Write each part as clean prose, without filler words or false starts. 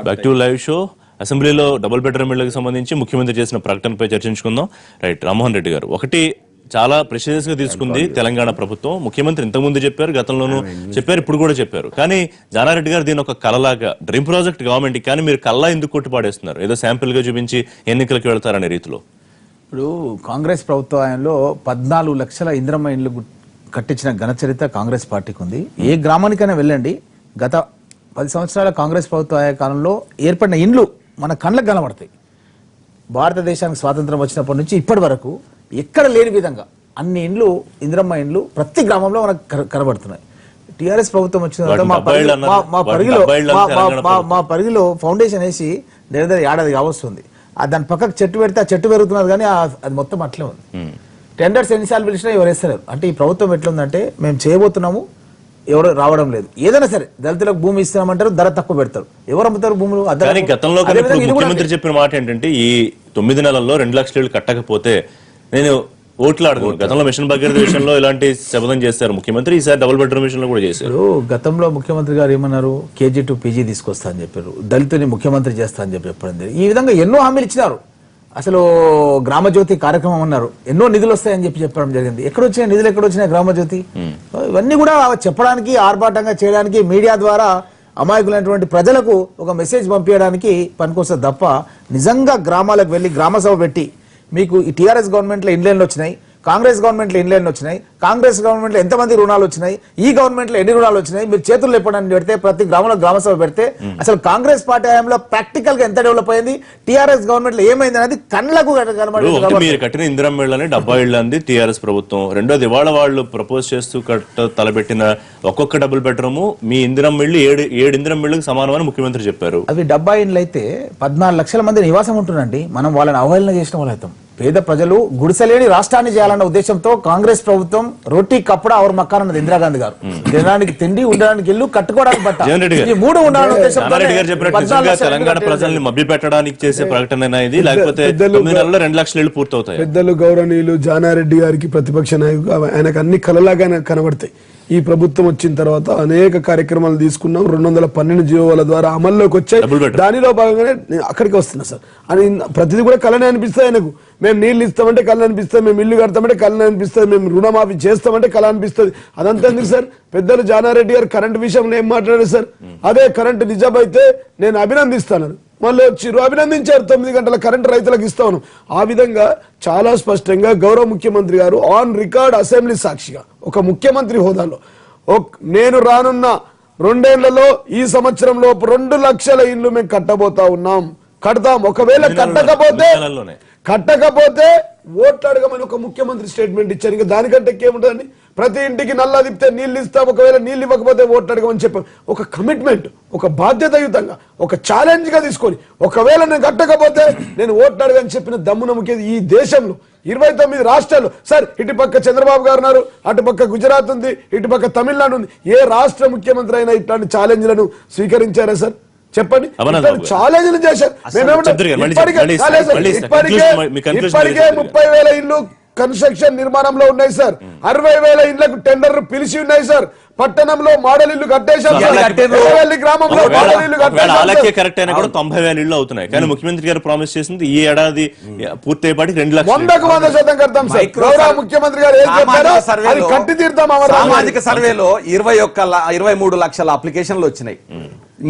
Back to live show. అసెంబ్లీలో double bedroom ఇళ్లకు సంబంధించి ముఖ్యమంత్రి చేసిన ప్రకటనపై చర్చించుకుందాం. రైట్, రామ్మోహన్ రెడ్డి గారు, ఒకటి చాలా ప్రెషియస్ గా తీసుకుంది తెలంగాణ ప్రభుత్వం. ముఖ్యమంత్రి ఇంతకుముందు చెప్పారు, గతంలోనూ చెప్పారు, ఇప్పుడు కూడా చెప్పారు. కానీ జానారెడ్డి గారు దీని ఒక కళలాగా డ్రీమ్ ప్రాజెక్ట్ గవర్నమెంట్, కానీ మీరు కళ్ళ ఎందుకు కొట్టిపాడేస్తున్నారు? ఏదో శాంపిల్ గా చూపించి ఎన్నికలకు వెళ్తారనే రీతిలో. ఇప్పుడు కాంగ్రెస్ ప్రభుత్వంలో 14 లక్షల ఇందిరమ్మ ఇండ్లు కట్టించిన ఘనచరిత్ర కాంగ్రెస్ పార్టీకి ఉంది. ఏ గ్రామానికైనా వెళ్ళండి, గత 10 సంవత్సరాల కాంగ్రెస్ ప్రభుత్వ కాలంలో ఏర్పడిన ఇండ్లు మన కళ్ళకు కనబడతాయి. భారతదేశానికి స్వాతంత్రం వచ్చినప్పటి నుంచి ఇప్పటి వరకు ఎక్కడ లేని విధంగా అన్ని ఇండ్లు, ఇందిరమ్మ ఇండ్లు ప్రతి గ్రామంలో మనకు కనబడుతున్నాయి. టీఆర్ఎస్ ప్రభుత్వం వచ్చిన తర్వాత మా పరిగిలో ఫౌండేషన్ వేసి దగ్గర ఏడాది కావస్తుంది. దాని పక్కకు చెట్టు పెడితే ఆ చెట్టు పెరుగుతున్నది, కానీ అది మొత్తం అట్లే ఉంది. టెండర్స్ ఎన్నిసార్లు పిలిచినా ఎవరు వేస్తలేరు. అంటే ఈ ప్రభుత్వం ఎట్లుందంటే, మేము చేయబోతున్నాము, ఎవరు రావడం లేదు. ఏదైనా సరే దళితులకు భూమి ఇస్తున్నామంటారు, ధర తక్కువ పెడతారు. ఎవరు అమ్ముతారు భూములు? గతంలో ముఖ్యమంత్రి చెప్పిన మాట ఏంటంటే, ఈ 9 నెలల్లో 2 లక్షల ఇళ్ళు కట్టకపోతే నేను ఓట్లాడుతున్నాను. గతంలో మిషన్ భగీరథ విషయంలో ఇలాంటి శపథం చేశారు ముఖ్యమంత్రి, ఈసారి డబుల్ బెడ్రూమ్ విషయంలో కూడా చేశారు. గతంలో ముఖ్యమంత్రి గారు ఏమన్నారు? KG to PG తీసుకొస్తా అని చెప్పారు, దళితుని ముఖ్యమంత్రి చేస్తా అని చెప్పి చెప్పడం. ఈ విధంగా ఎన్నో హామీలు ఇచ్చినారు. అసలు గ్రామజ్యోతి కార్యక్రమం అన్నారు, ఎన్నో నిధులు వస్తాయని చెప్పి చెప్పడం జరిగింది. ఎక్కడొచ్చినాయి నిధులు? ఎక్కడొచ్చినాయి గ్రామజ్యోతి? ఇవన్నీ కూడా చెప్పడానికి, ఆర్భాటంగా చేయడానికి, మీడియా ద్వారా అమాయకులైనటువంటి ప్రజలకు ఒక మెసేజ్ పంపించడానికి పనికొస్తుంది తప్ప, నిజంగా గ్రామాలకు వెళ్ళి గ్రామసభ పెట్టి, మీకు ఈ టీఆర్ఎస్ గవర్నమెంట్లో ఇండ్లు వచ్చినాయి, కాంగ్రెస్ గవర్నమెంట్లో ఇండ్లు వచ్చినాయి, కాంగ్రెస్ గవర్నమెంట్లో ఎంతమంది రుణాలు వచ్చినాయి, ఈ గవర్నమెంట్లో ఎన్ని రుణాలు వచ్చినాయి, మీరు చేతులు లేపడానికి పెడితే, ప్రతి గ్రామంలో గ్రామసభ పెడితే అసలు కాంగ్రెస్ పార్టీ హయాంలో ప్రాక్టికల్ గా ఎంత డెవలప్ అయింది, టీఆర్ఎస్ గవర్నమెంట్ లో ఏమైంది అనేది కళ్ళకు కనబడుతుంది. మీరు కట్టిన ఇందిరమ్మ ఇళ్ళని 70 ఇళ్ళు అంది టీఆర్ఎస్ ప్రభుత్వం. రెండోది, ఇవాళ వాళ్ళు ప్రపోజ్ చేస్తూ తలపెట్టిన ఒక్కొక్క డబుల్ బెడ్రూమ్ మీ ఇందిరమ్మ ఇళ్ళు 7 ఇందిరమ్మ ఇళ్ళకి సమానమని ముఖ్యమంత్రి చెప్పారు. అవి 70 ఇండ్లు అయితే 14 లక్షల మంది నివాసం ఉంటున్నారండి. మనం వాళ్ళని అవహేళన చేసిన వాళ్ళు అవుతాం. పేద ప్రజలు గుడిసెలేని రాష్ట్రాన్ని చేయాలన్న ఉద్దేశంతో కాంగ్రెస్ ప్రభుత్వం రోటీ కప్పడా అవర్ మక్కాన్ అన్నది ఇందిరాగాంధీ గారు. తినడానికి తిండి, ఉండడానికి ఇల్లు, కట్టుకోవడానికి బట్ట, ఈ 3 ఉండాలన్న ఉద్దేశంతో తెలంగాణ ప్రజల్ని మభ్య పెట్టడానికి చేసే ప్రకటన ఇది. లేకపోతే 9 నెలల్లో 2 లక్షల ఇళ్ళు పూర్తవుతాయి. పెద్దలు గౌరవనీయులు జానారెడ్డి గారికి, ప్రతిపక్ష నాయకుడు, ఆయనకు అన్ని కలలాగా కనబడతాయి. ఈ ప్రభుత్వం వచ్చిన తర్వాత అనేక కార్యక్రమాలు తీసుకున్నాం. 212 జీవోల ద్వారా అమల్లోకి వచ్చాయి. దానిలో భాగంగానే అక్కడికి వస్తున్నా సార్ అని ప్రతిదీ కూడా కళనే అనిపిస్తాయి ఆయనకు. మేము నీళ్లు ఇస్తామంటే కళ అనిపిస్తుంది, మేము ఇల్లు కడతామంటే కళ అనిపిస్తుంది, మేము రుణమాఫీ చేస్తామంటే కళ అనిపిస్తుంది. అదంతా ఎందుకు సార్? పెద్దలు జానారెడ్డి గారు కరెంటు విషయంలో ఏం మాట్లాడారు సార్? అదే కరెంటు నిజమైతే నేను అభినందిస్తాను, మళ్ళీ వచ్చిర్రు అభినందించారు. 9 గంటల కరెంటు రైతులకు ఇస్తాను. ఆ విధంగా చాలా స్పష్టంగా గౌరవ ముఖ్యమంత్రి గారు ఆన్ రికార్డ్ అసెంబ్లీ సాక్షిగా ఒక ముఖ్యమంత్రి హోదాలో, నేను రానున్న 2 ఏళ్లలో ఈ సంవత్సరం లోపు 2 లక్షల ఇళ్లు మేము కట్టబోతా ఉన్నాం, కడతాం. ఒకవేళ కట్టకపోతే ఓట్లు అడగమని ఒక ముఖ్యమంత్రి స్టేట్మెంట్ ఇచ్చారు. ఇంకా దానికంటే ఏముంటుందండి? ప్రతి ఇంటికి నల్ల దిప్తే నీళ్ళు ఇస్తాం, ఒకవేళ నీళ్ళు ఇవ్వకపోతే ఓట్లు అడగమని చెప్పాం. ఒక కమిట్మెంట్, ఒక బాధ్యతాయుతంగా, ఒక ఛాలెంజ్ గా తీసుకొని, ఒకవేళ నేను కట్టకపోతే నేను ఓట్లు అడగని చెప్పిన దమ్ము నమ్మకేది ఈ దేశంలో 29 రాష్ట్రాలు సార్. ఇటుపక్క చంద్రబాబు గారు ఉన్నారు, అటుపక్క గుజరాత్ ఉంది, ఇటుపక్క తమిళనాడు ఉంది. ఏ రాష్ట్ర ముఖ్యమంత్రి అయినా ఇట్లాంటి ఛాలెంజ్లను స్వీకరించారా సార్? చెప్పండి. ఛాలెంజ్లు చేశారు. ఇప్పటికే 30,000 ఇళ్లు కన్స్ట్రక్షన్ నిర్మాణంలో ఉన్నాయి సార్. 60,000 ఇళ్లకు టెండర్ పిలిచి ఉన్నాయి సార్. పట్టణంలో మోడల్ ఇల్లు కట్టేశారు. గ్రామంలో కరెక్ట్ అయినా కూడా 90,000 ఇళ్లు అవుతున్నాయి. కానీ ముఖ్యమంత్రి గారు ప్రామిస్ చేసింది ఈ ఏడాది పూర్తి అయ్యేపాటికి 2 లక్షలు 100% కడతాం సార్. గౌరవ ముఖ్యమంత్రి గారు ఏం చెప్పారో అది కట్టి తీరుతాం. సామాజిక సర్వేలో 23 లక్షల అప్లికేషన్లు వచ్చినాయి.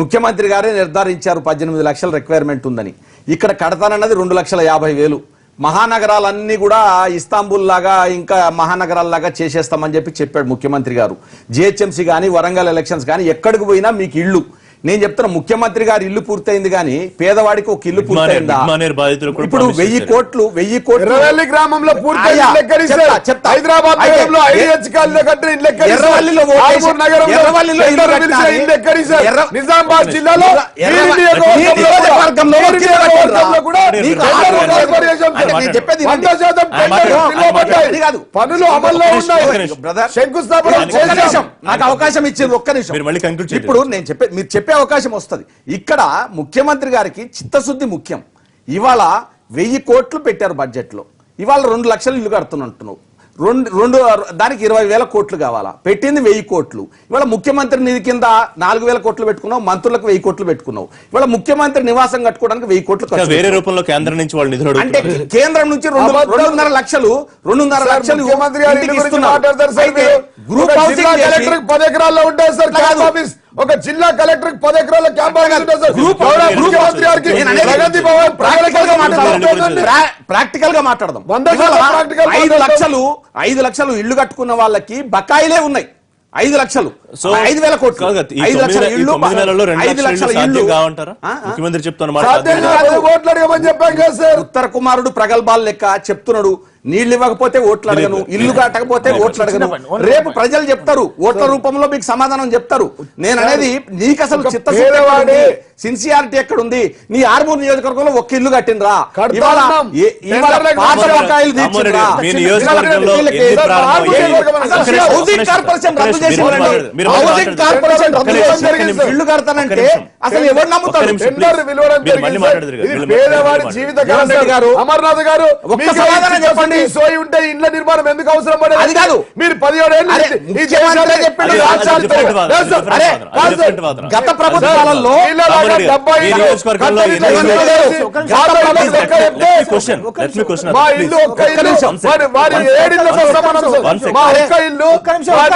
ముఖ్యమంత్రి గారే నిర్ధారించారు 18 లక్షల రిక్వైర్మెంట్ ఉందని. ఇక్కడ కడతానన్నది 2,50,000. మహానగరాలన్నీ కూడా ఇస్తాంబుల్ లాగా, ఇంకా మహానగరాల్లాగా చేసేస్తామని చెప్పాడు ముఖ్యమంత్రి గారు. GHMC కానీ, వరంగల్ ఎలక్షన్స్ కానీ, ఎక్కడికి పోయినా మీకు ఇళ్ళు. నేను చెప్తున్నా, ముఖ్యమంత్రి గారి ఇల్లు పూర్తయింది కానీ పేదవాడికి ఒక ఇల్లు పూర్తయిందా? ఇప్పుడు 1000 కోట్లు గ్రామంలో నిజామాబాద్ జిల్లాలో పనులు అమల్లో ఉన్నాయి. శంకుస్థాపన నాకు అవకాశం ఇచ్చింది, ఒక్క నిమిషం. ఇప్పుడు మీరు చెప్పే అవకాశం వస్తుంది. ఇక్కడ ముఖ్యమంత్రి గారికి చిత్తశుద్ధి ముఖ్యం. ఇవాళ 1000 కోట్లు పెట్టారు బడ్జెట్ లో, ఇవాళ 2 లక్షలు ఇల్లు కడుతున్నట్టున్నావు. దానికి 20,000 కోట్లు కావాలా, పెట్టింది 1000 కోట్లు. ఇవాళ ముఖ్యమంత్రి నిధి కింద 4,000 కోట్లు పెట్టుకున్నావు, మంత్రులకు 1000 కోట్లు పెట్టుకున్నావు. ఇవాళ ముఖ్యమంత్రి నివాసం కట్టుకోవడానికి 1000 కోట్లు ఖర్చు వేరే రూపంలో కేంద్రం నుంచి వాళ్ళు నిధులు అంటే అడుగుతున్నారు. కేంద్రం నుంచి 2.5 లక్షలు ముఖ్యమంత్రి గారు ఇంటికి ఇల్లు గురించి ఇస్తున్నారు. మాట్లాడతారు సార్ అయితే మీరు. గ్రూప్ ఒక హౌసింగ్ జిల్లా చేసి- కలెక్టర్ 10 ఎకరాల్లో ఉంటుంది సార్ కాదు. Camp office. ఒక జిల్లా కలెక్టర్ 10 ఎకరాల క్యాంప్ ఆఫీస్ ఉంటుంది సార్. గ్రూప్ గౌరవ గ్రూప్ ముఖ్యమంత్రి గారికి నేను అనేది ప్రగతి భవన్ ప్రాక్టికల్ గా మాట్లాడతారు. ప్రాక్టికల్ గా మాట్లాడదాం. 100% ప్రాక్టికల్ 5 లక్షలు ఇల్లు కట్టుకున్న వాళ్ళకి బకాయిలే ఉన్నాయి. 5 లక్షలు, సో 5,000 కోట్లు, కాదు, ఈ 5 లక్షల 9 ఇల్లు, 9 నెలల్లో 2 5 లక్షల లక్షల ఇల్లు సాధ్యం కావంటారా? ముఖ్యమంత్రి చెప్తున్న మాట సాధ్యం సాధ్యం కాదు. ఓట్లు అడగమని చెప్పాం కదా సార్. ఉత్తర కుమారుడు ప్రగల్భాలు లెక్క చెప్తున్నాడు. నీళ్లు ఇవ్వకపోతే ఓట్లు అడగను, ఇల్లు కట్టకపోతే ఓట్లు అడగను. రేపు ప్రజలు చెప్తారు, ఓట్ల రూపంలో మీకు సమాధానం చెప్తారు. నేను అనేది నీకు అసలు చిత్తశుద్ధి, సిన్సియారిటీ ఎక్కడ ఉంది? నీ ఆర్మూర్ నియోజకవర్గంలో ఒక్క ఇల్లు కట్టినరా? ఇవాళ పాత బకాయిలు తీర్చిండ్రా? మీ నియోజకవర్గంలో ఎన్ని ప్రారంభమయ్యాయి? అసలు హౌసింగ్ కార్పొరేషన్ రద్దు చేసి హౌసింగ్ కార్పొరేషన్ రద్దు చేసి ఇల్లు కడతానంటే అసలు ఎవరు నమ్ముతారు? టెండర్ విలువడం జరిగింది సార్. ఇది పేదవాడి జీవిత జగన్ రెడ్డి గారు, అమర్నాథ్ గారు ఒక్క సమాధానం చెప్పండి. సోయి ఉంటే ఇండ్ల నిర్మాణం ఎందుకు అవసరం పడేది? అది కాదు. మీరు 17 ఏళ్ళు అరే, ఈ ముఖ్యమంత్రి దేశాన్ని చెప్పాడు, ఈ రాష్ట్రాన్ని different వాదన, లేదు సార్. different అరే, వాదన, కాదు సార్. different వాదన. గత ప్రభుత్వాలలో వీళ్ళలాగా రామరెడ్డి గారు, 70 మీ ఇల్లు నియోజకవర్గంలో కట్టడి ఎన్ని చేసి ఇల్లు చేసి గత ప్రభుత్వం లెక్క చెప్తే మా ఇల్లు ఒక్క ఇల్లు వారి 7 ఇళ్లతో సమానం సార్. మా ఒక్క ఇల్లు వారి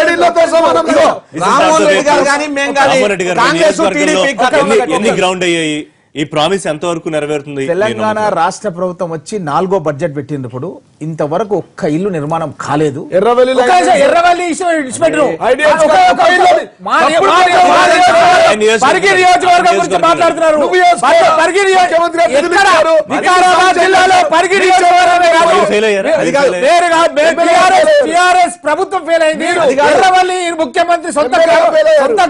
7 ఇళ్లతో సమానం సార్. రామ్మోహన్ రెడ్డి గారు కానీ మేము కానీ రామరెడ్డి గారు, మీ కాంగ్రెస్ నియోజకవర్గంలో టీడీపీ ఎన్ని గ్రౌండ్ అయ్యాయి? ఈ ప్రామిస్ ఎంత వరకు నెరవేరుతుంది? తెలంగాణ రాష్ట్ర ప్రభుత్వం వచ్చి 4వ బడ్జెట్ పెట్టినప్పుడు ఇంతవరకు ఒక్క ఇల్లు నిర్మాణం కాలేదు. ఎర్రవెల్లి ఎర్రవల్లి ఇచ్చిపెట్టరు. ఐడియల్స్ పరిగి నియోజకవర్గం గురించి మాట్లాడుతున్నారు. పరిగి వికారాబాద్ జిల్లాలో పరిగి నియోజకవర్గమే కాదు. ఫెయిల్ అయ్యారా? అది కాదు. వేరే కాదు. టిఆర్ఎస్ ప్రభుత్వం ఫెయిల్ అయింది. ఎర్రవల్లి ముఖ్యమంత్రి సొంత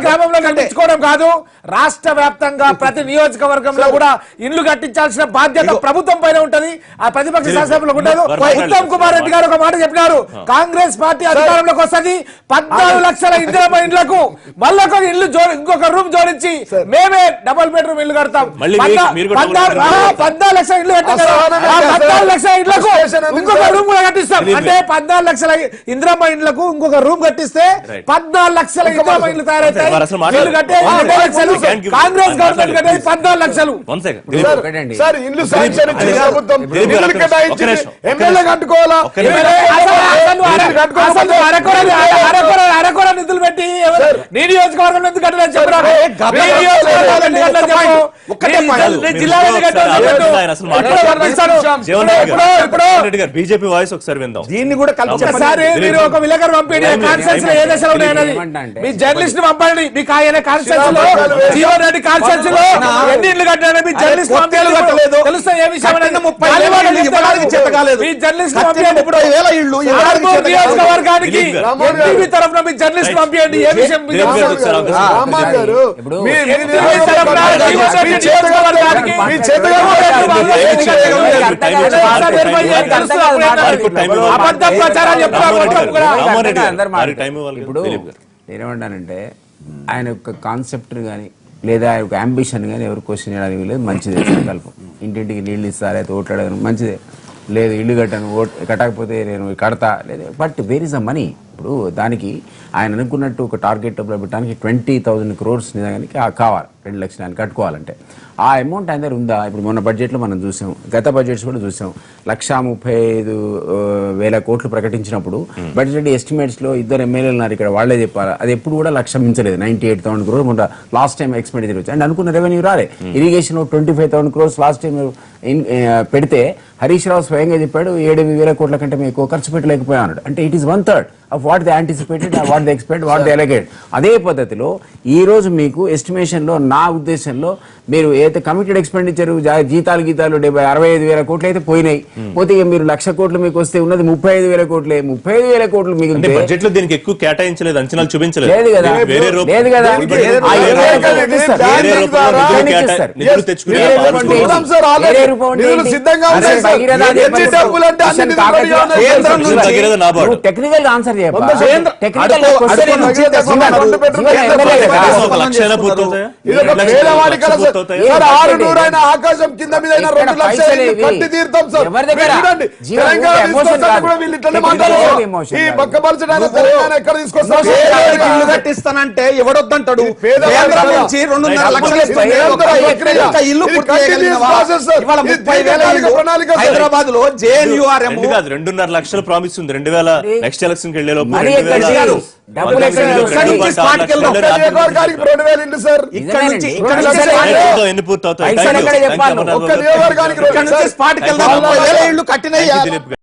గ్రామంలో కట్టించుకోవడం కాదు, రాష్ట్ర వ్యాప్తంగా ప్రతి నియోజకవర్గంలో కూడా ఇల్లు కట్టించాల్సిన బాధ్యత ప్రభుత్వం పైన ఉంటది. ఆ ప్రతిపక్ష శాసనసభ్యులకు ఉండదు. ఉత్తమ్ కుమార్ రెడ్డి గారు ఒక మాట చెప్పినారు, కాంగ్రెస్ పార్టీ అధికారంలోకి వస్తుంది 14 లక్షల ఇందిరమ్మ ఇండ్లకు మళ్ళీ ఒక ఇల్లు ఇంకొక రూమ్ జోడించి మేమే డబుల్ బెడ్రూమ్ ఇల్లు కడతాం. 14 లక్షల ఇల్లు కట్టాం. 14 లక్షల ఇళ్లకు ఇంకొక రూమ్ కూడా కట్టిస్తాం. అంటే 14 లక్షల ఇందిరమ్మ ఇండ్లకు ఇంకొక రూమ్ కట్టిస్తే 14 లక్షల ఇందిరమ్మ ఇండ్లు తయారైతాయి. ఇల్లు కట్టే 2 లక్షలు, కాంగ్రెస్ గవర్నమెంట్ కట్టేది 14 లక్షలు. సార్ ఇల్లు శాంక్షన్ ఇచ్చిన ప్రభుత్వం ఇల్లు కేటాయించింది. ఎమ్మెల్యే కట్టుకోవాలా? అరకొర నిధులు పెట్టి నీ నియోజకవర్గం ఎందుకు కట్టలేదు చెప్పరా? బీజేపీ వాయిస్ ఒకసారి విందాం. దీన్ని కూడా ఒకసారి మీరు ఒక విలేకరు పంపిండి, కాన్ఫరెన్స్ లో ఏ దశలో ఉన్నాయన్నది మీ జర్నలిస్ట్ ని పంపండి. మీకు ఆయన కాన్ఫరెన్స్ లో జీవన్ రెడ్డి కాన్ఫరెన్స్ లో ఎన్ని ఇల్లు కట్టారని మీ జర్నలిస్ట్ కట్టలేదు. తెలుస్తా ఏ విషయం అనేది. 30 ఇవ్వడానికి చేత కాలేదు. మీ జర్నలిస్ట్ 30,000 ఇళ్ళు నియోజకవర్గానికి ఎన్టీవీ తరఫున మీ జర్నలిస్ట్ పంపించండి. ఏ విషయం మీ రామారావు గారు అబద్ధ ప్రచారాలు ఇప్పుడు నేనేమంటానంటే ఆయన యొక్క కాన్సెప్ట్ కానీ లేదా ఆయన యొక్క అంబిషన్ కానీ ఎవరు క్వశ్చన్ చేయడానికి లేదు. మంచిదే సంకల్పం. ఇంటింటికి నీళ్ళు ఇస్తారు, అయితే ఓట్లు అడగను, మంచిదే. లేదు ఇల్లు కట్టాను, కట్టకపోతే నేను కడతా, లేదు. But where is the money? ఇప్పుడు దానికి ఆయన అనుకున్నట్టు ఒక టార్గెట్ పెట్టడానికి 20,000 crores నిజానికి కావాలి. 2 లక్షలు ఆయన కట్టుకోవాలంటే ఆ అమౌంట్ ఆయన దగ్గర ఉందా? ఇప్పుడు మొన్న బడ్జెట్లో మనం చూసాం, గత బడ్జెట్స్ కూడా చూసాం. 135,000 కోట్లు ప్రకటించినప్పుడు బడ్జెట్ ఎస్టిమేట్స్లో 2 ఎమ్మెల్యేలు ఉన్నారు ఇక్కడ, వాళ్ళే చెప్పాలి. అది ఎప్పుడు కూడా 1,00,000 మించలేదు. 98,000 crores మొన్న లాస్ట్ టైం ఎక్స్పెండిచర్ వచ్చి అండ్ అనుకున్న రెవెన్యూ రాలే. ఇరిగేషన్ 25,000 crores లాస్ట్ టైం పెడితే హరీష్ రావు స్వయంగా చెప్పాడు 7,000 కోట్ల కంటే మేము ఎక్కువ ఖర్చు పెట్టలేకపోయా అన్నాడు. అంటే it is 1/3 of what they anticipated, what they expect, what they allocate. అదే పద్ధతిలో ఈ రోజు మీకు ఎస్టిమేషన్ లో నా ఉద్దేశంలో మీరు ఏదైతే కమిటెడ్ ఎక్స్పెండిచర్ జీతాలు 65,000 కోట్లు అయితే పోయినాయి. పోతే మీరు 1,00,000 కోట్లు మీకు వస్తే ఉన్నది 35,000 కోట్లే. 35,000 కోట్లు మీకు బడ్జెట్ లో దీనికి ఎక్కువ కేటాయించలేదు, అంచనాలు చూపించలేదు. లేదు కదా, లేదు కదా. టెక్నికల్ గా ఆన్సర్ చెప్పా. కేంద్ర- Technical అడుగు- question అడుగు- ఏంటి? అడుగు- జీవన్ అడుగు- రెండు bedroom జీవన్ కేంద్ర ఎమ్మెల్యే కదా. ప్రభుత్వం ఒక లక్ష అయినా పూర్తవుతాయా? ఇది ఒక లక్ష పేదవాడి లక్ష కల సార్. పూర్తవుతాయా? సార్, ఏం 600 అయినా మాట్లాడేది? ఆకాశం కింద మీద అయినా ఇక్కడ 2 లక్షలు పైసలు అయింది. ఇవి. కట్టి తీర్థం సార్. ఎవరి దగ్గర? మీరు చూడండి, జీవన్ తెలంగాణ ఊరికే emotion తీసుకొస్తానికి కాదు. కూడా వీళ్ళు ఇట్లనే Technical మాట్లాడారు. emotion ఈ కాదు. పక్కపరచడానికి తెలంగాణ ఎక్కడ తీసుకొస్తారు? పేదవాడికి ఇల్లు కట్టిస్తానంటే ఎవడొద్దంటాడు? ఈ పేదవాడి కేంద్రం కదా. నుంచి 2.5 లక్షలు ఇది ఇస్తుంది. కేంద్ర ప్రక్రియ. ఒక ఇల్లు ఇది పూర్తి continuous చేయగలిగినవా? process, sir. ఇవాళ ఇది 30,000 దీర్ఘకాలిక ఇల్లు ప్రణాళిక, sir. హైదరాబాద్ లో జేఎన్యూఆర్ఎం రెండు కాదు 2.5 లక్షలు ప్రామిస్ ఉంది 2000 నెక్స్ట్ ఎలక్షన్ కి వెళ్లే లోపు మరి ఎక్కడ చేయాలి? డబ్బులు ఎక్కడ ఇక్కడి నుంచి స్పాట్కి వెళ్దాం. ఒక్క నియోజకవర్గానికి 2,000 ఇంటి సార్. ఇక్కడ నుంచి నిజమేనండి. ఇక్కడ రెండు నుంచి లక్షలు స్పాట్ అయితే ఎన్ని పూర్తవుతాయి పైసలు ఎక్కడ చెప్పాలి? ఒక్క నియోజకవర్గానికి ఇక్కడ నుంచి స్పాట్కి వెళ్దాం. 30,000 ఇల్లు కట్టినయ్యా. దిలీప్ గారు